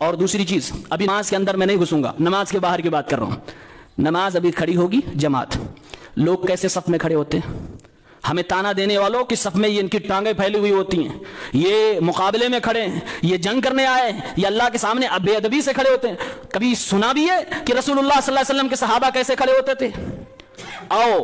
और दूसरी चीज, अभी नमाज के अंदर मैं नहीं घुसूंगा, नमाज के बाहर की बात कर रहा हूं। नमाज अभी खड़ी होगी जमात, लोग कैसे सफ में खड़े होते हैं, हमें ताना देने वालों की सफ में ये इनकी टांगें फैली हुई होती हैं, ये मुकाबले में खड़े हैं, ये जंग करने आए हैं, ये अल्लाह के सामने बेअदबी से खड़े होते हैं। कभी सुना भी है कि रसूलुल्लाह सल्लल्लाहु अलैहि वसल्लम के सहाबा कैसे खड़े होते थे? आओ,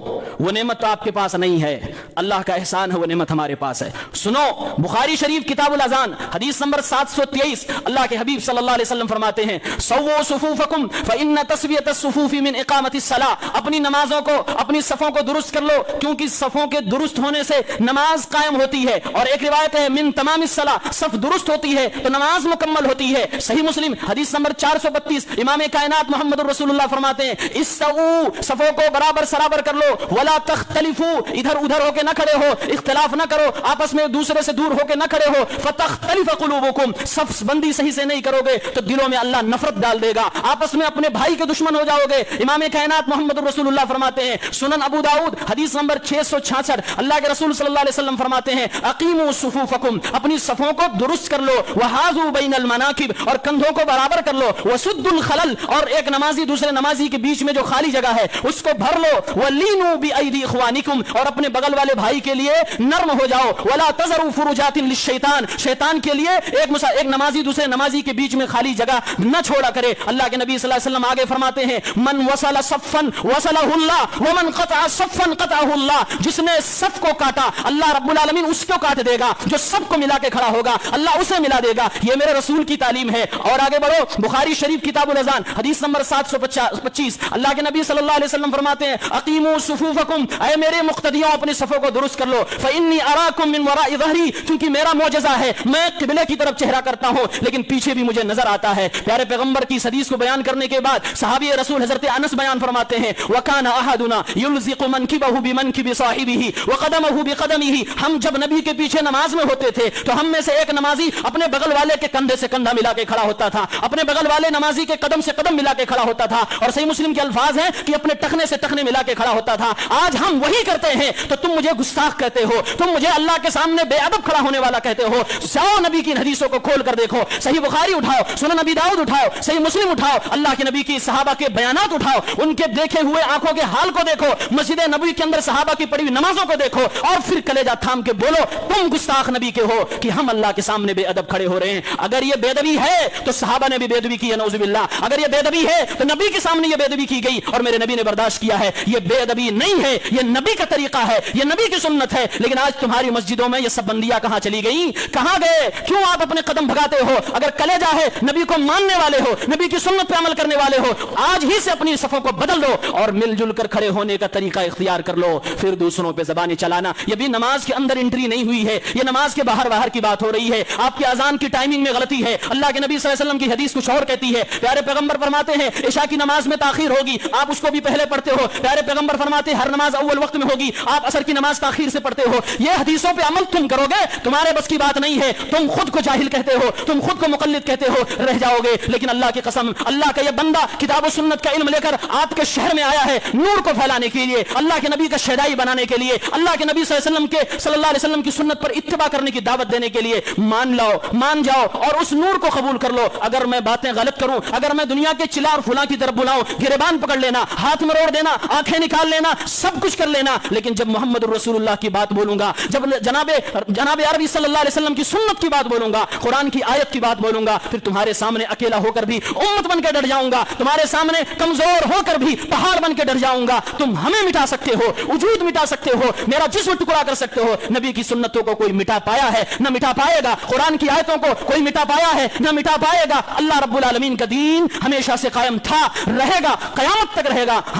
वो नेमत तो आपके पास नहीं है, अल्लाह का एहसान है, वो नेमत हमारे पास है। सुनो, बुखारी शरीफ किताबुल अज़ान हदीस नंबर 723, अल्लाह के हबीब सल्लल्लाहु अलैहि वसल्लम फरमाते हैं, सव्वू सुफूफकुम फइन्न तस्वियतस सुफूफी मिन इकामतिस सलाह, अपनी नमाजों को, अपनी सफों को दुरुस्त कर लो, क्योंकि सफों के दुरुस्त होने से नमाज कायम होती है। और एक रिवायत है मिन तमामिस सलाह, सफ दुरुस्त होती है तो नमाज मुकम्मल होती है। सही मुस्लिम हदीस नंबर 432, इमाम कायनात मोहम्मद रसूलुल्लाह फरमाते हैं, इस्सऊ, सफों को बराबर सराबर कर लो, वला तख्तलिफू, इधर उधर होके न खड़े हो, इख्तिलाफ न करो, आपस में दूसरे से दूर होके न खड़े हो, फतख्तलिफ कुलूबुकुम, सफ बंदी सही से नहीं करोगे तो दिलों में अल्लाह नफरत डाल देगा, आपस में अपने भाई के दुश्मन हो जाओगे। इमाम कायनात मोहम्मद रसूलुल्लाह फरमाते हैं, सुनन अबू दाऊद हदीस नंबर 666, अल्लाह के रसूल सल्लल्लाहु अलैहि वसल्लम फरमाते हैं, अकीमू सुफूफकुम, अपनी सफों को दुरुस्त कर लो, वहाजू बैनल मनाकिब, और कंधों को बराबर कर लो, वसुद्दुल खलल, और एक नमाजी दूसरे नमाजी के बीच में जो खाली जगह है उसको भर लो, वलीनु बिअयदी इख्वानिकुम, और अपने बगल वाले भाई के लिए नर्म हो जाओ, वला तज़रू फुरुजातिन लिशैतान, शैतान के लिए एक नमाजी दूसरे नमाजी के बीच में खाली जगह न छोड़ा करे। अल्लाह के नबी सल्लल्लाहु अलैहि वसल्लम आगे फरमाते हैं, मन वसल सफ़न वसलहुल्लाह व मन क़तअ सफ़न क़तअहुल्लाह, जिसने सफ को काटा अल्लाह रब्बुल आलमीन उसको काट देगा, जो सब को मिला के खड़ा होगा अल्लाह उसे मिला देगा। ये मेरे रसूल की तालीम है। और आगे बढ़ो, बुखारी शरीफ किताबुल अज़ान हदीस नंबर 725, अल्लाह के नबी सल्लल्लाहु अलैहि वसल्लम फरमाते हैं, अकीमू सुफूफकुम, ऐ मेरे मुक्तदियों अपनी सफों को दुरुस्त कर लो, फइन्नी अराकुम मिन वराइ ज़हरी, क्योंकि मेरा मौजज़ा है, मैं किबले की तरफ चेहरा करता हूं लेकिन पीछे भी मुझे नजर आता है। प्यारे पैगंबर की इस हदीस को बयान करने के बाद सहाबी रसूल हजरत अनस बयान फरमाते हैं, वकाना अहदुना युल्ज़िक़ु मनकिबहु बिमनकिबि साहिबिही व क़दमहु बिक़दमिही, हम जब नबी के पीछे नमाज में होते थे तो हम में से एक नमाजी अपने बगल वाले के कंधे से कंधा मिला के खड़ा होता था, अपने बगल वाले नमाजी के कदम से कदम मिला के खड़ा होता था, और सही मुस्लिम के अल्फाज हैं कि अपने टखने से टखने मिला के खड़ा होता था। आज हम वही करते हैं तो तुम मुझे गुस्ताख कहते हो, तुम मुझे अल्लाह के सामने बेअदब खड़ा होने वाला कहते हो। जाओ नबी की हदीसों को खोल कर देखो, सही बुखारी उठाओ, सुनन नबी दाऊद उठाओ, सही मुस्लिम उठाओ, अल्लाह के नबी की सहाबा के बयानात उठाओ, उनके देखे हुए आंखों के हाल को देखो, मस्जिद नबी के अंदर सहाबा की पड़ी हुई नमाजों को देखो, और फिर कलेजा थाम के बोलो तुम गुस्ताख नबी के हो कि हम अल्लाह के सामने बेअदब खड़े हो रहे हैं। अगर ये बेअदबी है तो सहाबा ने भी बेअदबी की है, नऊजुबिल्लाह। अगर ये बेअदबी है तो नबी के सामने ये बेअदबी की गई और मेरे नबी ने बर्दाश्त किया है। ये बेअदबी नहीं है, ये नबी का तरीका है, ये नबी की सुन्नत है। लेकिन आज तुम्हारी मस्जिदों में ये सब बंदियां कहां चली गई, कहां गए? क्यों आप अपने कदम भगाते हो? अगर कलेजा है, नबी को मानने वाले हो, नबी की सुन्नत पे अमल करने वाले हो, आज ही से अपनी सफों को बदल लो और मिलजुल कर खड़े होने का तरीका इख्तियार कर लो। फिर दूसरों पे ज़बानी चलाना, ये भी नमाज के अंदर एंट्री नहीं हुई है, ये नमाज के बाहर बाहर की बात हो रही है। आपकी अजान की टाइमिंग में गलती है। अल्लाह के नबी सल्लल्लाहु अलैहि वसल्लम की हदीस कुछ और कहती है। प्यारे पैगंबर फरमाते हैं इशा की नमाज में ताखीर होगी, आप उसको भी पहले पढ़ते हो। प्यारे पैगंबर फरमाते हैं हर नमाज अव्वल वक्त में होगी, आप असर की नमाज ताखीर से पढ़ते हो। ये हदीसों पे अमल तुम करोगे, तुम्हारे बस की बात नहीं है। तुम खुद को जाहिल कहते हो, तुम खुद को मुकल्लिद कहते हो, रह जाओगे। लेकिन अल्लाह की कसम, अल्लाह का ये बंदा किताब और सुन्नत का इल्म लेकर आपके शहर में आया है नूर को फैलाने के लिए, अल्लाह के नबी का शहदाई बनाने के लिए, अल्लाह के नबी सल्लल्लाहु अलैहि वसल्लम की सुन्नत पर इत्तिबा करने की दावत देने के लिए। मान लो, मान जाओ और उस नूर को कबूल कर लो। अगर मैं बातें गलत करूं, अगर मैं दुनिया के चिल्ला और फुला की तरफ बुलाऊं, गिरेबान पकड़ लेना, हाथ में रोड़ देना, आंखें निकाल लेना, सब कुछ कर लेना, लेकिन जब मोहम्मद रसूलुल्लाह की बात बोलूंगा, जब जनाबे अरबी सल्लल्लाहु अलैहि वसल्लम की सुन्नत की बात बोलूंगा, कुरान की आयत की बात बोलूंगा, फिर तुम्हारे सामने अकेला होकर भी उम्मत बन के डर जाऊंगा, तुम्हारे सामने कमजोर होकर भी पहाड़ बन के डर जाऊंगा। तुम हमें मिटा सकते हो, वजूद मिटा सकते हो, मेरा जिस्म टुकड़ा कर सकते हो, नबी की सुन्नतों को कोई मिटा पाया है न मिटा पाएगा, कुरान की आयतों को कोई मिटा पाया है न मिटा पाएगा। अल्लाह रब्बुल आलमीन का दीन हमेशा से कायम था, रहेगा, कयामत तक रहेगा।